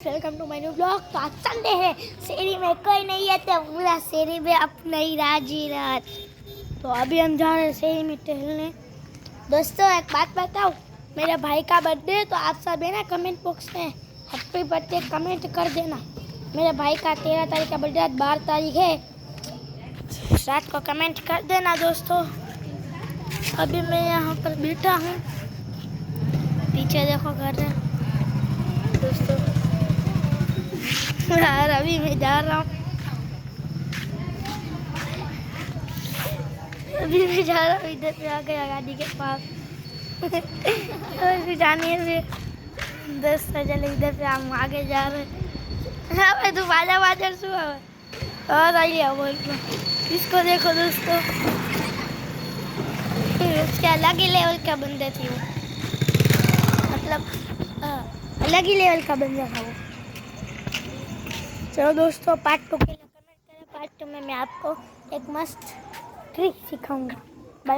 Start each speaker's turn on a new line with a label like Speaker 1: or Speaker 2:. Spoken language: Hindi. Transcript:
Speaker 1: Welcome to my new blog. तो आज संडे है, शेरी में कोई नहीं है तो पूरा शेरी में अपना ही राजी रात। तो अभी हम जा रहे हैं शेरी में टहलने। दोस्तों एक बात बताओ, मेरे भाई का बर्थडे है तो आप सब है ना कमेंट बॉक्स में हैप्पी बर्थडे कमेंट कर देना। मेरे भाई का 13 तारीख का बर्थडे, आज 12 तारीख है, रात को कमेंट कर देना दोस्तों। अभी मैं यहाँ पर बैठा हूँ, पीछे देखो घर है दोस्तों। यार अभी मैं जा रहा हूँ, अभी मैं जा रहा हूँ, इधर पे आ गया गाड़ी के पास। अभी जाने से 10 चले, इधर पे हम आगे जा रहे हैं। हाँ भाई तू बाजा बाजा शू है और आइए बोल को इसको देखो दोस्तों, उसके अलग ही लेवल का बंदे थे वो, मतलब अलग ही लेवल का बंदा था वो। चलो दोस्तों, पार्ट 2 के लिए कमेंट करें। पार्ट 2 में मैं आपको एक मस्त ट्रिक सिखाऊंगा।